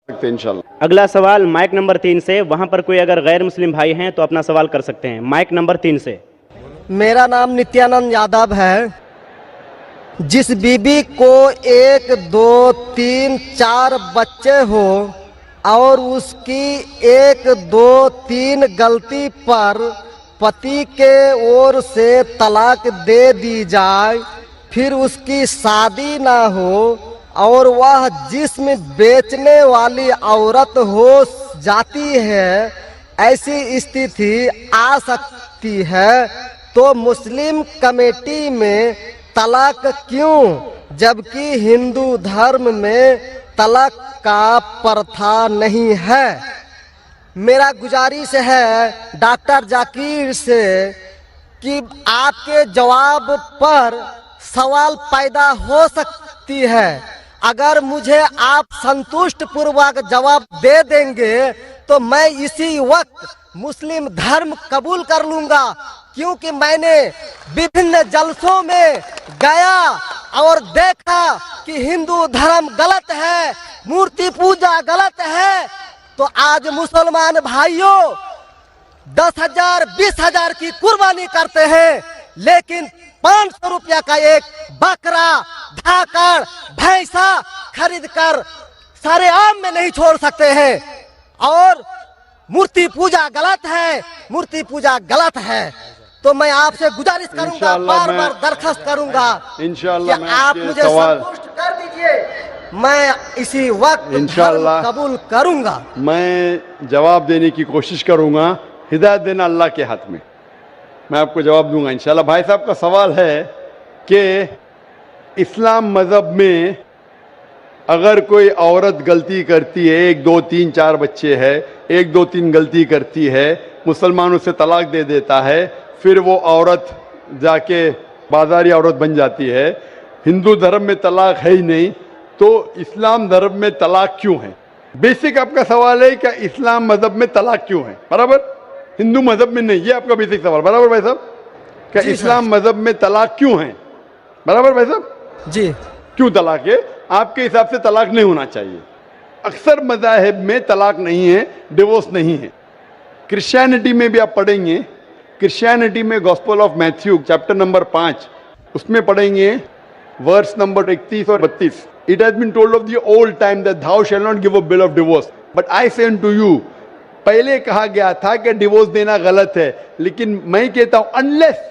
सकते हैं इंशाल्लाह। अगला सवाल माइक नंबर 3 से, वहां पर कोई अगर गैर मुस्लिम भाई हैं तो अपना सवाल कर सकते हैं। माइक नंबर 3 से। मेरा नाम नित्यानंद यादव है। जिस बीबी को 1 2 3 4 बच्चे हो और उसकी 1 2 3 गलती पर पति के ओर से तलाक दे दी जाए, फिर उसकी शादी ना हो और वह जिस्म बेचने वाली औरत हो जाती है, ऐसी स्थिति आ सकती है, तो मुस्लिम कमेटी में तलाक क्यों, जबकि हिंदू धर्म में तलाक का प्रथा नहीं है। मेरा गुजारिश है डॉक्टर जाकिर से कि आपके जवाब पर सवाल पैदा हो सकती है। अगर मुझे आप संतुष्ट पूर्वक जवाब दे देंगे तो मैं इसी वक्त मुस्लिम धर्म कबूल कर लूंगा, क्योंकि मैंने विभिन्न जलसों में गया और देखा कि हिंदू धर्म गलत है, मूर्ति पूजा गलत है। तो आज मुसलमान भाइयों 10,000 20,000 की कुर्बानी करते हैं, लेकिन 500 रुपया का एक बकरा, धाकड़, भैंसा खरीद कर सारे आम में नहीं छोड़ सकते हैं। और मूर्ति पूजा गलत है, मूर्ति पूजा गलत है। तो मैं आपसे गुजारिश करूंगा, बार बार दरखास्त करूंगा इंशाल्लाह कि आप मुझे संतुष्ट कर दीजिए, मैं इसी वक्त इंशाल्लाह कबूल करूंगा। मैं जवाब देने की कोशिश करूंगा। हिदायत देना अल्लाह के हाथ में, मैं आपको जवाब दूंगा इंशाल्लाह। भाई साहब का सवाल है कि इस्लाम मज़हब में अगर कोई औरत गलती करती है, 1 2 3 4 बच्चे हैं, 1 2 3 गलती करती है, मुसलमान उसे तलाक दे देता है, फिर वो औरत जाके बाजारी औरत बन जाती है। हिंदू धर्म में तलाक है ही नहीं, तो इस्लाम धर्म में तलाक क्यों है? बेसिक आपका सवाल है कि इस्लाम मज़हब में तलाक क्यों है, बराबर, हिंदू मज़हब में नहीं। ये आपका बेसिक सवाल, बराबर भाई साहब? क्या इस्लाम मज़हब में तलाक क्यों है, बराबर भाई साहब? जी। क्यों तलाक है? आपके हिसाब से तलाक नहीं होना चाहिए। अक्सर मज़ाहिब में तलाक नहीं है, डिवोर्स नहीं है। क्रिश्चियनिटी में भी आप पढ़ेंगे, क्रिश्चियनिटी में gospel of Matthew chapter number 5 उसमें पढ़ेंगे वर्स नंबर 31 और 32। It has been told of the old time that thou shall not give a bill of divorce, but I say to you. पहले कहा गया था कि डिवोर्स देना गलत है, लेकिन मैं कहता हूं अनलेस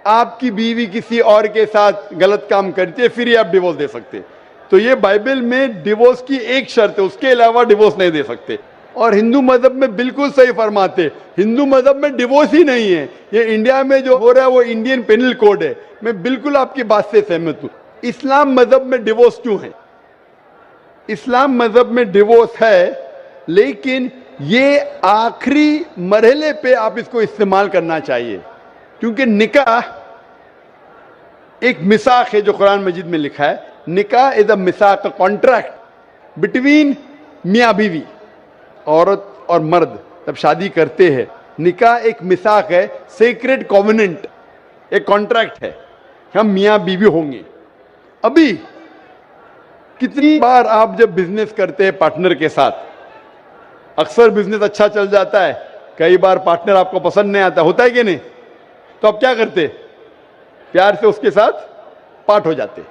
आपकी बीवी किसी और के साथ गलत काम करती है, फिर ही आप डिवोर्स दे सकते। तो ये बाइबल में डिवोर्स की एक शर्त है, उसके अलावा डिवोर्स नहीं दे सकते। और हिंदू मजहब में बिल्कुल सही फरमाते, हिंदू मजहब में डिवोर्स ही नहीं है। ये इंडिया में जो हो रहा है वो इंडियन पेनल कोड है। मैं बिल्कुल आपकी बात से सहमत हूं। इस्लाम मजहब में डिवोर्स क्यों है? इस्लाम मजहब में डिवोर्स है, लेकिन ये आखिरी मरहले पे आप इसको इस्तेमाल करना चाहिए, क्योंकि निकाह एक मिसाक है जो कुरान मजीद में लिखा है। निकाह इज अ मिसाक, अ कॉन्ट्रैक्ट बिटवीन मियाँ बीवी, औरत और मर्द जब शादी करते हैं। निकाह एक मिसाक है, सेक्रेड कॉवेनेंट, एक कॉन्ट्रैक्ट है, हम मियाँ बीवी होंगे। अभी कितनी बार आप जब बिजनेस करते हैं पार्टनर के साथ, अक्सर बिजनेस अच्छा चल जाता है, कई बार पार्टनर आपको पसंद नहीं आता, होता है कि नहीं? तो आप क्या करते? प्यार से उसके साथ पार्ट हो जाते।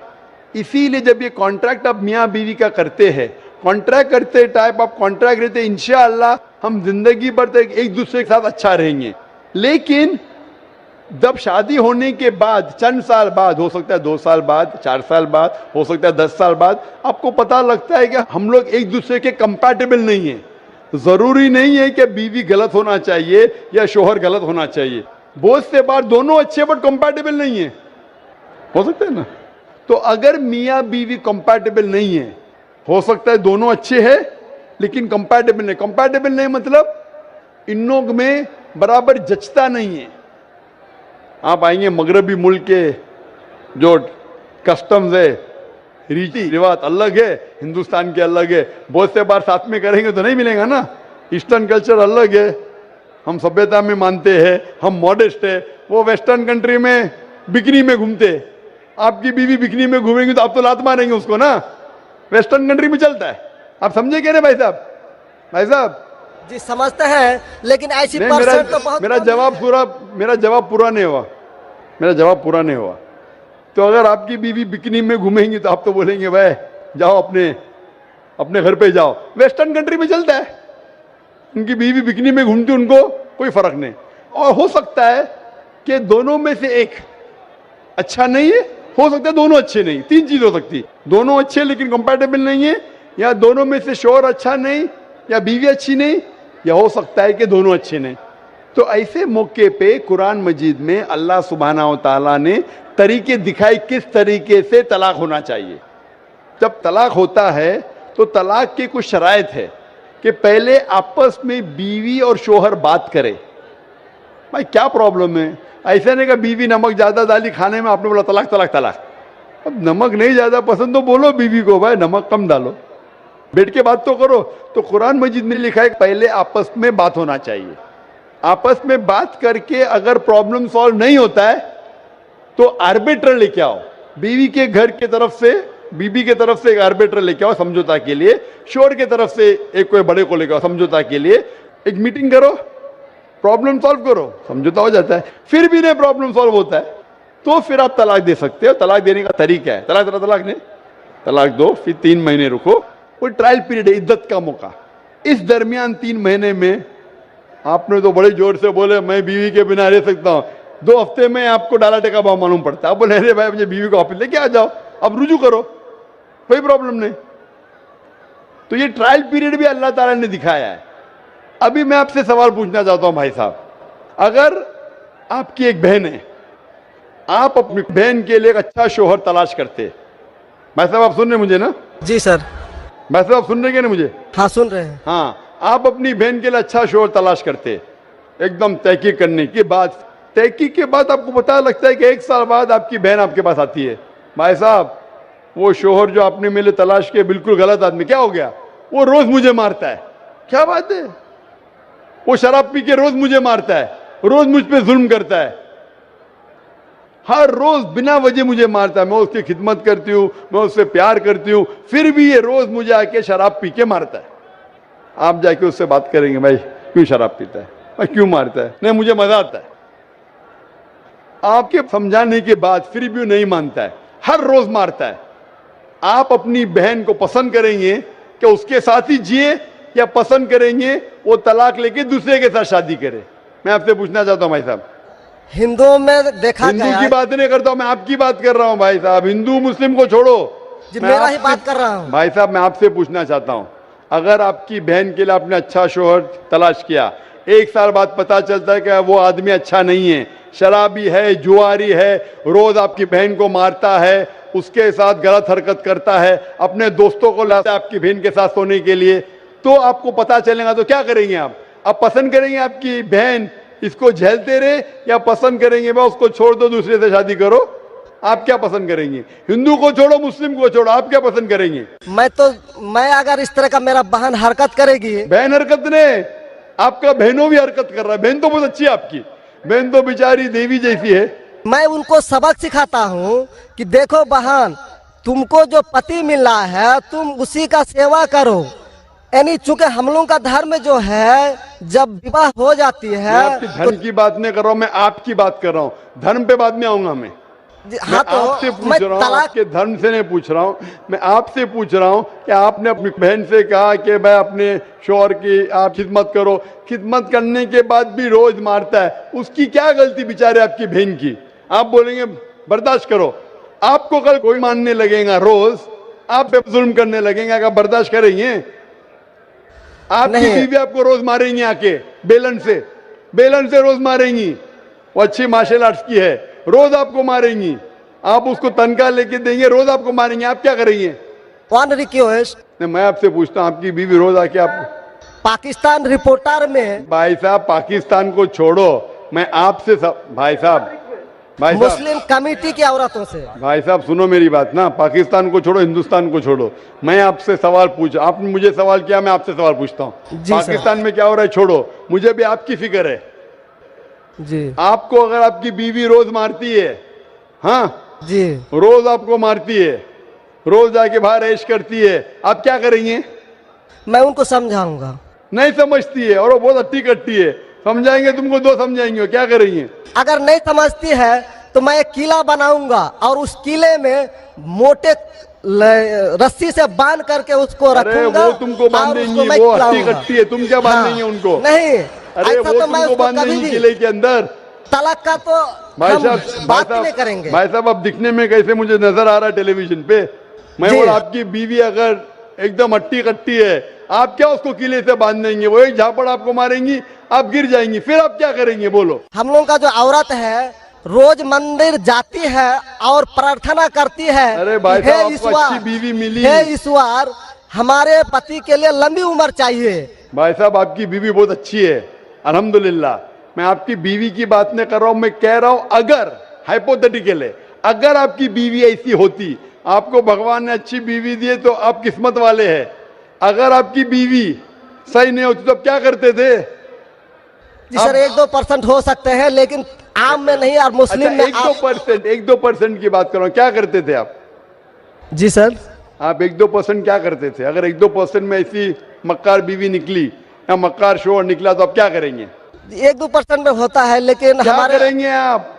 इसीलिए जब ये कॉन्ट्रैक्ट आप मियाँ बीवी का करते हैं, कॉन्ट्रैक्ट करते टाइप आप कॉन्ट्रैक्ट रहते, इंशाअल्लाह हम जिंदगी भर तक एक दूसरे के साथ अच्छा रहेंगे। लेकिन जब शादी होने के बाद चंद साल बाद, हो सकता है 2 साल बाद, 4 साल बाद, हो सकता है 10 साल बाद, आपको पता लगता है कि हम लोग एक दूसरे के कंपैटिबल नहीं है। जरूरी नहीं है कि बीवी गलत होना चाहिए या शोहर गलत होना चाहिए। बहुत से बार दोनों अच्छे बट कंपैटिबल नहीं है, हो सकता है ना? तो अगर मियाँ बीवी कंपैटिबल नहीं है, हो सकता है दोनों अच्छे हैं लेकिन कंपैटिबल नहीं। कंपैटिबल नहीं मतलब इन लोग में बराबर जचता नहीं है। आप आएंगे मगरबी मुल्क के जो कस्टम्स है, रीति रिवाज अलग है, हिंदुस्तान के अलग है। बहुत से बार साथ में करेंगे तो नहीं मिलेगा ना। ईस्टर्न कल्चर अलग है, हम सभ्यता में मानते हैं, हम मॉडेस्ट है। वो वेस्टर्न कंट्री में बिकनी में घूमते, आपकी बीवी बिकनी में घूमेंगी तो आप तो लात मारेंगे उसको ना। वेस्टर्न कंट्री में चलता है, आप समझे क्या ना भाई साहब? भाई साहब जी समझते हैं, लेकिन ऐसी नहीं, परसेंट तो बहुत मेरा कम जवाब है। पूरा मेरा जवाब पूरा नहीं हुआ। मेरा जवाब पूरा नहीं हुआ। तो अगर आपकी बीवी बिकनी में घूमेंगी तो आप तो बोलेंगे भाई जाओ अपने अपने घर पे जाओ। वेस्टर्न कंट्री में चलता है, उनकी बीवी बिकनी में घूमती, उनको कोई फर्क नहीं। और हो सकता है कि दोनों में से एक अच्छा नहीं है, हो सकता है दोनों अच्छे नहीं, तीन चीज हो सकती है। दोनों अच्छे लेकिन कंपैटिबल नहीं है, या दोनों में से शोहर अच्छा नहीं, या बीवी अच्छी नहीं, या हो सकता है कि दोनों अच्छे नहीं। तो ऐसे मौके पे कुरान मजीद में अल्लाह सुब्हानहू तआला ने तरीके दिखाए किस तरीके से तलाक होना चाहिए। जब तलाक होता है तो तलाक की कुछ शराइत है कि पहले आपस में बीवी और शोहर बात करे, भाई क्या प्रॉब्लम है। ऐसा नहीं कि बीवी नमक ज्यादा डाली खाने में, आपने बोला तलाक तलाक तलाक। अब नमक नहीं ज्यादा पसंद तो बोलो बीवी को भाई नमक कम डालो, बैठ के बात तो करो। तो कुरान मजीद में लिखा है पहले आपस में बात होना चाहिए। आपस में बात करके अगर प्रॉब्लम सॉल्व नहीं होता है तो आर्बिट्र लेके आओ, बीवी के घर के तरफ से, बीबी के तरफ से एक आर्बिट्र लेके आओ समझौता के लिए, शोहर के तरफ से एक कोई बड़े को लेके आओ समझौता के लिए। एक मीटिंग करो, प्रॉब्लम सॉल्व करो, समझौता हो जाता है। फिर भी नहीं प्रॉब्लम सॉल्व होता है तो फिर आप तलाक दे सकते हो। तलाक देने का तरीका है, तलाक नहीं, तलाक दो, फिर 3 महीने रुको, कोई ट्रायल पीरियड है, इद्दत का मौका। इस दरमियान 3 महीने में आपने तो बड़े जोर से बोले मैं बीवी के बिना रह सकता हूं, 2 हफ्ते में आपको डाला टेका भाव मालूम पड़ता है। आप बोले अरे भाई मुझे बीवी को वापस लेके आ जाओ, अब रुजू करो, कोई प्रॉब्लम नहीं। तो ये ट्रायल पीरियड भी अल्लाह ताला ने दिखाया है। अभी मैं आपसे सवाल पूछना चाहता हूं भाई साहब, अगर आपकी एक बहन है, आप अपनी बहन के लिए एक अच्छा शोहर तलाश करते, भाई साहब आप सुन रहे मुझे ना? जी सर। भाई साहब आप सुन रहे क्या ना मुझे? हाँ सुन रहे हैं। हाँ, आप अपनी बहन के लिए अच्छा शोहर तलाश करते, एकदम तहकीक करने के बाद, तहकीक के बाद आपको पता लगता है कि 1 साल बाद आपकी बहन आपके पास आती है, भाई साहब वो शोहर जो आपने मेरे तलाश किए बिल्कुल गलत आदमी, क्या हो गया, वो रोज मुझे मारता है। क्या बात है, वो शराब पी के रोज मुझे मारता है, रोज मुझ पे जुल्म करता है, हर रोज बिना वजह मुझे मारता है। मैं उसकी खिदमत करती हूँ, मैं उससे प्यार करती हूँ, फिर भी ये रोज मुझे आके शराब पी के मारता है। आप जाके उससे बात करेंगे भाई क्यों शराब पीता है, भाई क्यों मारता है? नहीं मुझे मजा आता है। आपके समझाने के बाद फिर भी नहीं मानता है, हर रोज मारता है। आप अपनी बहन को पसंद करेंगे कि उसके साथ ही जिए, या पसंद करेंगे वो तलाक लेके दूसरे के साथ शादी करे? मैं आपसे पूछना चाहता हूं भाई साहब। हिंदुओं में देखा हिंदू गया की है। बात नहीं करता हूं, मैं आपकी बात कर रहा हूं भाई साहब। हिंदू मुस्लिम को छोड़ो, जी मैं मेरा ही आपसे- बात कर रहा हूँ। भाई साहब मैं आपसे पूछना चाहता हूं, अगर आपकी बहन के लिए आपने अच्छा शोहर तलाश किया, 1 साल बाद पता चलता है कि वो आदमी अच्छा नहीं है, शराबी है, जुआरी है, रोज आपकी बहन को मारता है, उसके साथ गलत हरकत करता है, अपने दोस्तों को लाता है आपकी बहन के साथ सोने के लिए, तो आपको पता चलेगा तो क्या करेंगे आप पसंद करेंगे आपकी बहन इसको झेलते रहे, या पसंद करेंगे भाई उसको छोड़ दो दूसरे से शादी करो? आप क्या पसंद करेंगे? हिंदू को छोड़ो, मुस्लिम को छोड़ो, आप क्या पसंद करेंगे? मैं अगर इस तरह का मेरा बहन हरकत करेगी, बहन हरकत ने, आपका बहनों भी हरकत कर रहा है। बहन तो बहुत अच्छी है आपकी, बहन तो बेचारी देवी जैसी है। मैं उनको सबक सिखाता हूँ कि देखो बहन, तुमको जो पति मिल रहा है तुम उसी का सेवा करो। यानी चूंकि हम लोगों का धर्म जो है, जब विवाह हो जाती मैं है आपकी धर्म की बात नहीं कर रहा हूं, मैं आपकी बात कर रहा हूं। धर्म पे बाद में आऊंगा मैं। हाँ तो आपसे पूछ मैं रहा हूं, तलाक आपके धर्म से नहीं पूछ रहा हूं, मैं आपसे पूछ रहा हूं कि आपने अपनी बहन से कहा कि भाई अपने शौहर की आप खिदमत करो, खिदमत करने के बाद भी रोज मारता है, उसकी क्या गलती बेचारे आपकी बहन की? आप बोलेंगे बर्दाश्त करो, आपको कल कोई मानने लगेगा, रोज आप पे जुल्म करने लगेंगे, अगर बर्दाश्त करेंगे? आपकी नहीं। बीवी आपको रोज मारेंगी आके बेलन से रोज मारेंगी। वो अच्छी मार्शल आर्ट्स की है, रोज आपको मारेंगी, आप उसको तनख्वाह लेके देंगे, रोज आपको मारेंगे, आप क्या करेंगे? वन रिक्वेस्ट, नहीं मैं आपसे पूछता हूं, आपकी बीवी रोज आके आप, पाकिस्तान रिपोर्टर में भाई साहब पाकिस्तान को छोड़ो, मैं आपसे भाई साहब मुस्लिम कमेटी की औरतों से, भाई साहब सुनो मेरी बात ना, पाकिस्तान को छोड़ो, हिंदुस्तान को छोड़ो, मैं आपसे सवाल पूछ, आपने मुझे सवाल किया, मैं आपसे सवाल पूछता हूँ। जी सर। पाकिस्तान में क्या हो रहा है छोड़ो, मुझे भी आपकी फिक्र है। जी आपको अगर आपकी बीवी रोज मारती है, हाँ जी, रोज आपको मारती है, रोज जाके बाहर ऐश करती है, आप क्या करेंगे? मैं उनको समझाऊंगा। नहीं समझती है और वो बहुत अट्टी कट्टी है, समझाएंगे तुमको दो समझाएंगे, क्या करेंगे? अगर नहीं समझती है तो मैं एक किला बनाऊंगा और उस किले में मोटे रस्सी से बांध करके उसको अरे रखूंगा। वो तुमको और बांधेंगी, उसको मैं वो अट्टी खिलाऊंगा। कट्टी है, तुम क्या बांधेंगे उनको? नहीं, अरे ऐसा वो तो मैं तुमको उसको कभी बांधेंगी भी किले के अंदर। तलाक का तो भाई हम साहब, बात ही नहीं करेंगे। भाई साहब, अब दिखने में कैसे मुझे नजर आ रहा है टेलीविजन पे? मैं जी। बोला आपकी बीवी अगर एकदम अट्टी कट्टी है, आप क्या उसको किले से बांध देंगे? वो एक झापड़ आपको मारेंगी, आप गिर जाएंगी, फिर आप क्या करेंगे बोलो? हम लोगों का जो औरत है रोज मंदिर जाती है और प्रार्थना करती है। अरे भाई हे साहब, आपको ईश्वर, अच्छी बीवी मिली। हे ईश्वर, हमारे पति के लिए लंबी उम्र चाहिए। भाई साहब, आपकी बीवी बहुत अच्छी है, अल्हम्दुलिल्लाह। मैं आपकी बीवी की बात नहीं कर रहा हूं, मैं कह रहा हूं अगर हाइपोथेटिकल है, अगर आपकी बीवी ऐसी होती, आपको भगवान ने अच्छी बीवी दी है तो आप किस्मत वाले हैं। अगर आपकी बीवी सही नहीं होती तो आप क्या करते थे? जी सर, 1-2% हो सकते हैं, लेकिन आम में नहीं। और मुस्लिम अच्छा, में 1-2% की बात कर रहा हूं, क्या करते थे आप? जी सर, आप 1-2% क्या करते थे? अगर 1-2% में ऐसी मक्कार बीवी निकली या मक्कार शोहर निकला तो आप क्या करेंगे? 1-2% में होता है, लेकिन क्या हमारे करेंगे आप?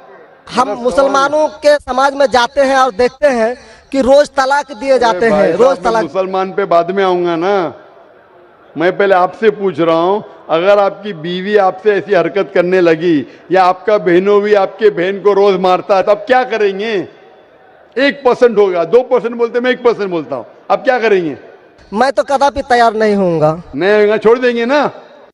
हम मुसलमानों के समाज में जाते हैं और देखते हैं कि रोज तलाक दिए जाते अरे भाई हैं, साहब, रोज मैं तलाक। मुसलमान पे बाद में आऊंगा ना। मैं पहले आपसे पूछ रहा हूं, अगर आपकी बीवी आपसे ऐसी हरकत करने लगी या आपका बहनों भी आपके बहन को रोज मारता है तो आप क्या करेंगे? 1% होगा, 2% बोलते, मैं 1% बोलता हूं, आप क्या करेंगे? मैं तो कदापि तैयार नहीं होऊंगा। नहीं होगा, छोड़ देंगे ना?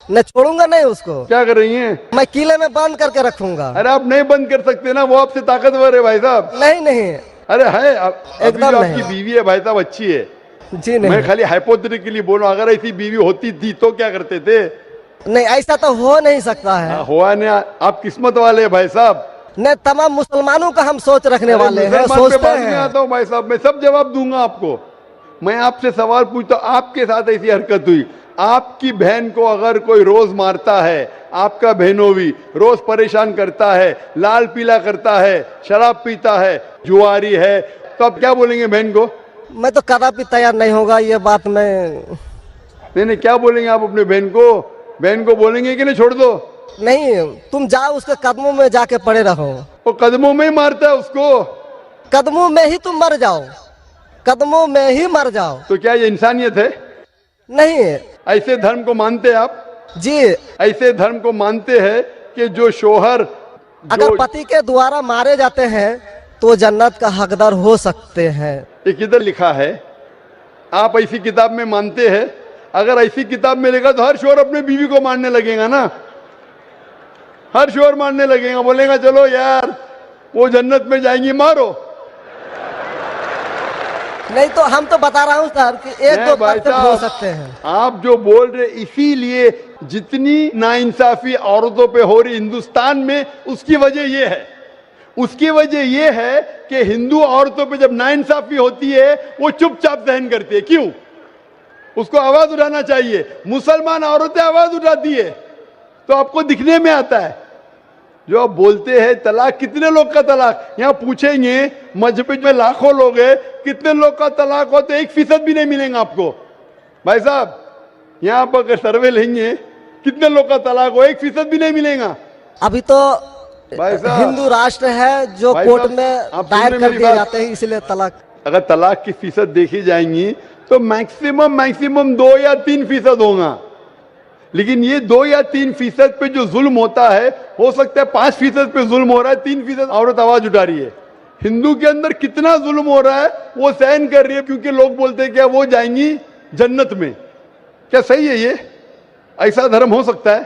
मैं छोड़ूंगा नहीं उसको, क्या करेंगे? मैं किले में बंद करके रखूंगा। अरे आप नहीं बंद कर सकते ना, वो आपसे ताकतवर है भाई साहब। नहीं नहीं, अरे है, अभी एकदम जो आपकी नहीं। बीवी है भाई साहब अच्छी है। जी मैं नहीं, खाली हाइपोथेटिकली बोल रहा हूं, अगर ऐसी बीवी होती थी तो क्या करते थे? नहीं ऐसा तो हो नहीं सकता है। हुआ नहीं, आप किस्मत वाले हैं भाई साहब। नहीं, तमाम मुसलमानों का हम सोच रखने वाले हैं, मुसलमान पे सोचते बाद में हैं। आता हूं भाई साहब, मैं सब जवाब दूंगा आपको। मैं आपसे सवाल पूछता हूं, आपके साथ ऐसी हरकत हुई, आपकी बहन को अगर कोई रोज मारता है, आपका बहनों भी रोज परेशान करता है, लाल पीला करता है, शराब पीता है, जुआरी है, तो आप क्या बोलेंगे बहन को? मैं तो कदापि तैयार नहीं होगा, ये बात मैं नहीं, क्या बोलेंगे आप अपने बहन को? बहन को बोलेंगे कि नहीं छोड़ दो? नहीं। तुम जाओ उसके कदमों में जाके पड़े रहो, वो कदमों में ही मारता है उसको। कदमों में ही तुम मर जाओ, कदमों में ही मर जाओ। तो क्या ये इंसानियत है? नहीं ऐसे धर्म को मानते हैं आप? जी, ऐसे धर्म को मानते हैं कि जो शोहर अगर पति के द्वारा मारे जाते हैं तो जन्नत का हकदार हो सकते हैं। ये किधर लिखा है? आप ऐसी किताब में मानते हैं? अगर ऐसी किताब में लिखा तो हर शोहर अपने बीवी को मारने लगेगा ना, हर शोहर मारने लगेगा, बोलेगा चलो यार वो जन्नत में जाएंगी, मारो। नहीं तो हम तो बता रहा हूँ सर कि 1-2% हो सकते हैं। आप जो बोल रहे, इसीलिए जितनी नाइंसाफी औरतों पे हो रही हिंदुस्तान में, उसकी वजह ये है, उसकी वजह ये है कि हिंदू औरतों पे जब नाइंसाफी होती है वो चुपचाप सहन करती है। क्यों? उसको आवाज उठाना चाहिए। मुसलमान औरतें आवाज उठाती है तो आपको दिखने में आता है। जो आप बोलते हैं तलाक, कितने लोग का तलाक? यहाँ पूछेंगे मजहब में लाखों लोग हैं, कितने लोग का तलाक हो तो 1% भी नहीं मिलेगा आपको। भाई साहब, यहाँ पर अगर सर्वे लेंगे कितने लोग का तलाक हो, 1% भी नहीं मिलेगा। अभी तो भाई साहब, हिंदू राष्ट्र है जो भाई कोर्ट साहब, में आप दायर सुन रहे कर मेरी दिए बात? जाते हैं, इसलिए तलाक। अगर तलाक की फीसद देखी जाएंगी तो मैक्सिमम 2 या 3% होगा, लेकिन ये 2 या 3% पे जो जुल्म होता है, हो सकता है 5% पे जुल्म हो रहा है, 3% औरत आवाज उठा रही है। हिंदू के अंदर कितना जुल्म हो रहा है वो सहन कर रही है, क्योंकि लोग बोलते हैं क्या वो जाएंगी जन्नत में। क्या सही है ये? ऐसा धर्म हो सकता है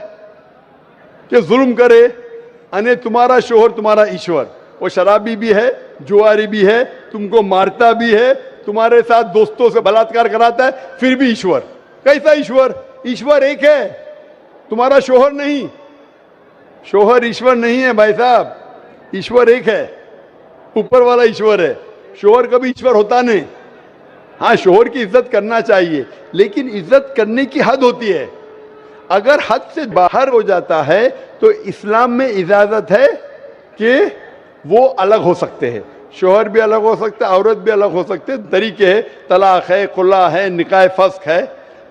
कि जुल्म करे? अने तुम्हारा शोहर तुम्हारा ईश्वर, वो शराबी भी है, जुआरी भी है, तुमको मारता भी है, तुम्हारे साथ दोस्तों से बलात्कार कराता है, फिर भी ईश्वर। कैसा ईश्वर? ईश्वर एक है, तुम्हारा शोहर नहीं। शोहर ईश्वर नहीं है भाई साहब, ईश्वर एक है, ऊपर वाला ईश्वर है। शोहर कभी ईश्वर होता नहीं। हाँ, शोहर की इज्जत करना चाहिए, लेकिन इज्जत करने की हद होती है। अगर हद से बाहर हो जाता है तो इस्लाम में इजाजत है कि वो अलग हो सकते हैं। शोहर भी अलग हो सकता है, औरत भी अलग हो सकते हैं, तरीके है, तलाक है, खुला है, निकाह फस्क है।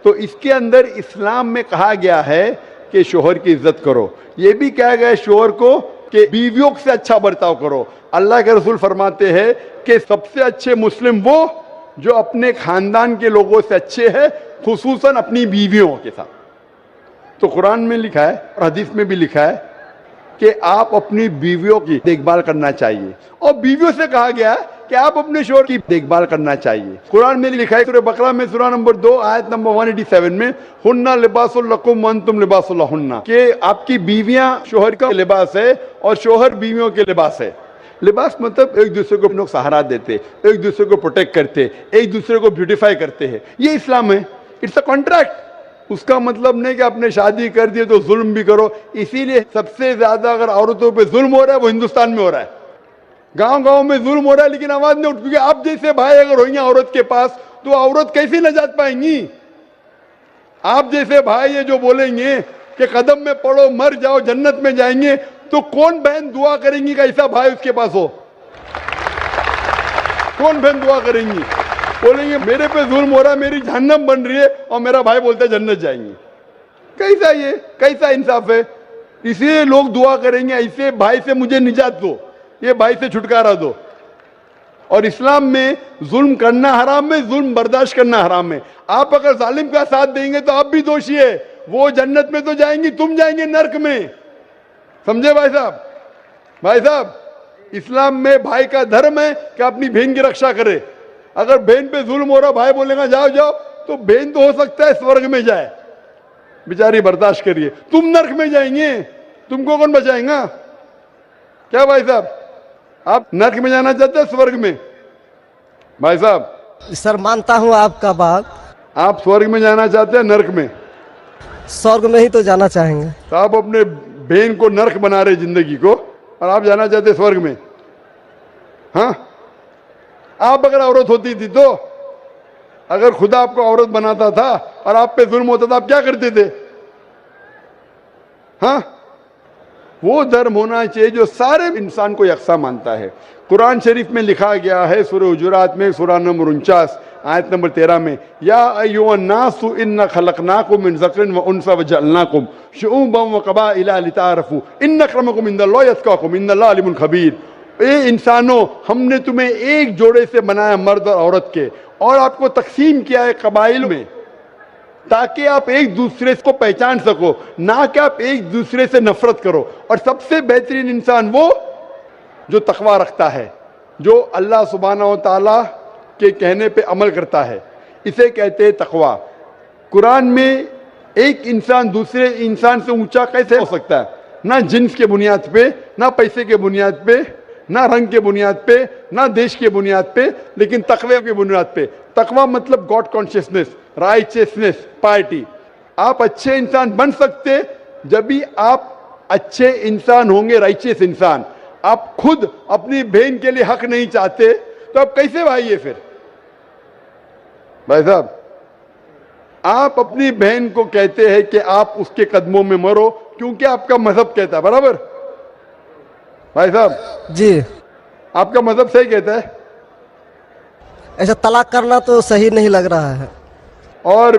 तो इसके अंदर इस्लाम में कहा गया है कि शोहर की इज्जत करो। ये भी कहा गया है शोहर को कि बीवियों से अच्छा बर्ताव करो। अल्लाह के रसूल फरमाते हैं कि सबसे अच्छे मुस्लिम वो जो अपने खानदान के लोगों से अच्छे हैं, खुसूसन अपनी बीवियों के साथ। तो कुरान में लिखा है और हदीस में भी लिखा है कि आप अपनी बीवियों की देखभाल करना चाहिए, और बीवियों से कहा गया है कि आप अपने शोहर की देखभाल करना चाहिए। कुरान में लिखा है सूरह बकरा में सूरह नंबर 2 आयत नंबर 187 में, हुन्ना लिबासुल लकुम व अंतुम लिबासुल लहुन्ना, कि आपकी बीवियां शोहर का लिबास है और शोहर बीवियों के लिबास है। लिबास मतलब एक दूसरे को लोग सहारा देते, एक दूसरे को प्रोटेक्ट करते, एक दूसरे को ब्यूटीफाई करते हैं, ये इस्लाम है। It's a contract. उसका मतलब नहीं कि आपने शादी कर दी तो जुल्म भी करो। इसीलिए सबसे ज्यादा अगर औरतों पे जुल्म हो रहा है वो हिंदुस्तान में हो रहा है। गांव गांव में जुल्म हो रहा है लेकिन आवाज नहीं उठ, क्योंकि आप जैसे भाई अगर होंगे औरत के पास तो औरत कैसे नजात पाएंगी। आप जैसे भाई ये जो बोलेंगे कि कदम में पड़ो मर जाओ जन्नत में जाएंगे, तो कौन बहन दुआ करेंगी कि ऐसा भाई उसके पास हो? कौन बहन दुआ करेंगी? बोलेंगे मेरे पे जुल्म हो रहा है, मेरी जहन्नम बन रही है, और मेरा भाई बोलता है जन्नत जाएंगे। कैसा ये, कैसा इंसाफ है? इसलिए लोग दुआ करेंगे ऐसे भाई से मुझे निजात दो, ये भाई से छुटकारा दो। और इस्लाम में जुल्म करना हराम है, जुल्म बर्दाश्त करना हराम है। आप अगर जालिम का साथ देंगे तो आप भी दोषी है। वो जन्नत में तो जाएंगी, तुम जाएंगे नरक में। समझे भाई साहब? भाई साहब, इस्लाम में भाई का धर्म है कि अपनी बहन की रक्षा करे। अगर बहन पे जुल्म हो रहा, भाई बोलेगा जाओ जाओ, तो बहन तो हो सकता है स्वर्ग में जाए, बेचारी बर्दाश्त करिए, तुम नरक में जाएंगे, तुमको कौन बचाएगा? क्या भाई साहब, आप नरक में जाना चाहते हैं स्वर्ग में? भाई साहब, सर मानता हूँ आपका बात। आप स्वर्ग में जाना चाहते हैं नरक में? स्वर्ग में ही तो जाना चाहेंगे। तो आप अपने बहन को नरक बना रहे जिंदगी को, और आप जाना चाहते स्वर्ग में? हाँ, आप अगर औरत होती थी तो, अगर खुदा आपको औरत बनाता था और आप पे जुल्म होता था, आप क्या करते थे? हाँ, वो धर्म होना चाहिए जो सारे इंसान को यकसा मानता है। कुरान शरीफ में लिखा गया है सूरह हुजुरात में सूरह नंबर 49 आयत नंबर 13 में, या अय्युहन्नासु इन्ना खलकनाकुम मिन ज़करिन व उन्सा व जअलनाकुम शुऊबन व क़बाइला लिताअरफू इन्न अक्रमकुम इंदल्लाहि अत्क़ाकुम इन्नल्लाह अलीमुन खबीर। ए इंसानों, हमने तुम्हें एक जोड़े से बनाया मर्द और औरत के, और आपको तकसीम किया है कबाइल में, ताकि आप एक दूसरे को पहचान सको, ना कि आप एक दूसरे से नफरत करो। और सबसे बेहतरीन इंसान वो जो तकवा रखता है, जो अल्लाह सुब्हानहू व तआला के कहने पे अमल करता है, इसे कहते हैं तकवा। कुरान में एक इंसान दूसरे इंसान से ऊंचा कैसे हो सकता है? ना जिन्स के बुनियाद पे, ना पैसे के बुनियाद पे, ना रंग के बुनियाद पे, ना देश के बुनियाद पे, लेकिन तकवे के बुनियाद पे। तकवा मतलब गॉड कॉन्शियसनेस, राइचियसनेस, पार्टी। आप अच्छे इंसान बन सकते जब भी आप अच्छे इंसान होंगे, राइचियस इंसान। आप खुद अपनी बहन के लिए हक नहीं चाहते तो आप कैसे भाई है फिर? भाई साहब, आप अपनी बहन को कहते हैं कि आप उसके कदमों में मरो क्योंकि आपका मजहब कहता है, बराबर? भाई साहब जी, आपका मजहब सही कहता है। ऐसा तलाक करना तो सही नहीं लग रहा है। और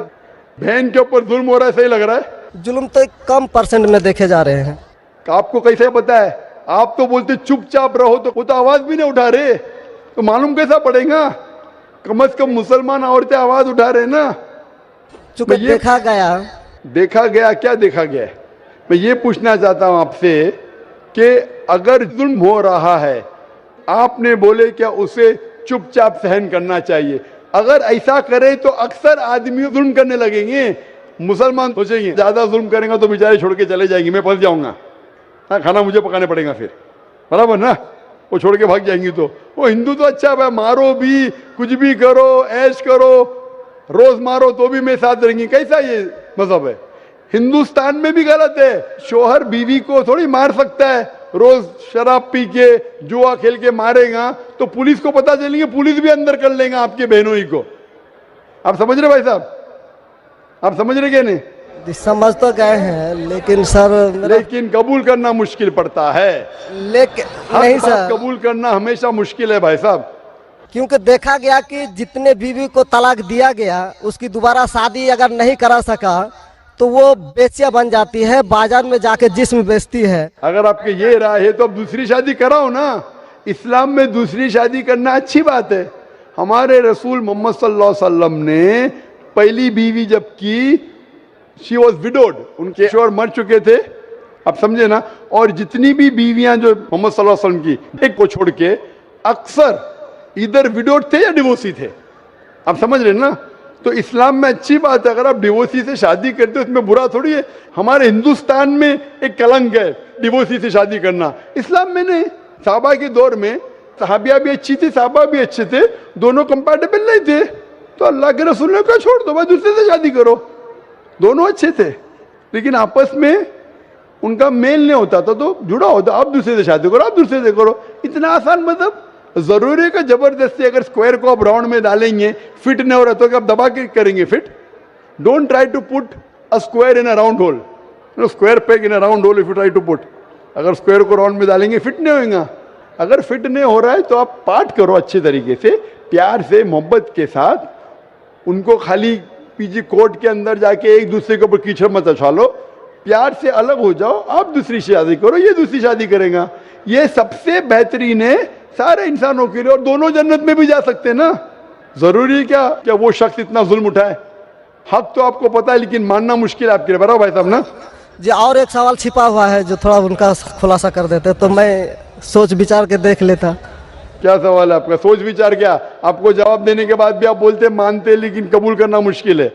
बहन के ऊपर जुल्म हो रहा है, सही लग रहा है? जुल्म तो एक कम परसेंट में देखे जा रहे हैं। आपको कैसे पता है? आप तो बोलते चुपचाप रहो, तो वो तो आवाज भी नहीं उठा रहे, तो मालूम कैसा पड़ेगा? कम से कम मुसलमान औरतें आवाज उठा रहे ना। चूंकि देखा गया, क्या देखा गया है? मैं ये पूछना चाहता हूं आपसे कि अगर जुल्म हो रहा है, आपने बोले क्या उसे चुपचाप सहन करना चाहिए? अगर ऐसा करे तो अक्सर आदमी जुल्म करने लगेंगे। मुसलमान सोचेंगे ज्यादा जुल्म करेंगे तो बेचारे छोड़ के चले जाएंगे, मैं फंस जाऊंगा, हाँ खाना मुझे पकाने पड़ेगा फिर, बराबर ना? वो छोड़ के भाग जाएंगी। तो वो हिंदू तो अच्छा है, मारो भी, कुछ भी करो, ऐश करो, रोज मारो तो भी मैं साथ रहेंगी। कैसा ये मजहब है? हिंदुस्तान में भी गलत है। शोहर बीवी को थोड़ी मार सकता है। रोज शराब पी के जुआ खेल के मारेगा तो पुलिस को पता चलेंगे, पुलिस भी अंदर कर लेगा आपके बहनों ही को। आप समझ रहे भाई साहब? आप समझ रहे क्या? नहीं समझ तो गए हैं, लेकिन सर लेकिन कबूल करना मुश्किल पड़ता है। लेकिन नहीं सर, कबूल करना हमेशा मुश्किल है भाई साहब। क्योंकि देखा गया कि जितने बीवी को तलाक दिया गया उसकी दोबारा शादी अगर नहीं करा सका तो वो बेचिया बन जाती है, बाजार में जाके जिस्म बेचती है। अगर आपके ये राय है तो अब दूसरी शादी कराओ ना। इस्लाम में दूसरी शादी करना अच्छी बात है। हमारे रसूल मोहम्मद सल्लल्लाहु अलैहि वसल्लम ने पहली बीवी जब की, शी वॉज विडोड, उनके शोहर मर चुके थे, आप समझे ना। और जितनी भी बीवियां जो मोहम्मद सल्लल्लाहु अलैहि वसल्लम की, एक को छोड़ के अक्सर इधर विडोड थे या डिवोर्सी थे, आप समझ रहे ना। तो इस्लाम में अच्छी बात है, अगर आप डिवोर्सी से शादी करते हो उसमें बुरा थोड़ी है। हमारे हिंदुस्तान में एक कलंक है डिवोर्सी से शादी करना, इस्लाम में नहीं। साहबा के दौर में सहाबिया भी अच्छी थी, साहबा भी अच्छे थे, दोनों कंपैटिबल नहीं थे, तो अल्लाह के रसूल ने कहा छोड़ दो भाई, दूसरे से शादी करो। दोनों अच्छे थे लेकिन आपस में उनका मेल नहीं होता था, तो जुड़ा होता, आप दूसरे से शादी करो, आप दूसरे से करो। इतना आसान मतलब जरूरी है कि जबरदस्ती अगर स्क्वायर को आप राउंड में डालेंगे, फिट नहीं हो रहा तो क्या आप दबा के करेंगे fit? Don't try to put a square in a round hole, square peg in a round hole if you try to put. अगर स्क्वायर को राउंड में डालेंगे फिट नहीं होगा। अगर फिट नहीं हो रहा है तो आप पार्ट करो अच्छे तरीके से, प्यार से, मोहब्बत के साथ। उनको खाली पीछे कोर्ट के अंदर जाके एक दूसरे के ऊपर कीचड़ मत उछालो, प्यार से अलग हो जाओ, आप दूसरी शादी करो, ये दूसरी शादी करेगा। ये सबसे बेहतरीन है सारे इंसानों के लिए, और दोनों जन्नत में भी जा सकते हैं ना। जरूरी है क्या वो शख्स इतना जुल्म उठाए? हक तो आपको पता है लेकिन मानना मुश्किल है आपके लिए, बराबर भाई साहब ना। जी और एक सवाल छिपा हुआ है जो थोड़ा उनका खुलासा कर देते तो मैं सोच विचार के देख लेता। क्या सवाल है आपका? सोच विचार क्या? आपको जवाब देने के बाद भी आप बोलते मानते लेकिन कबूल करना मुश्किल है।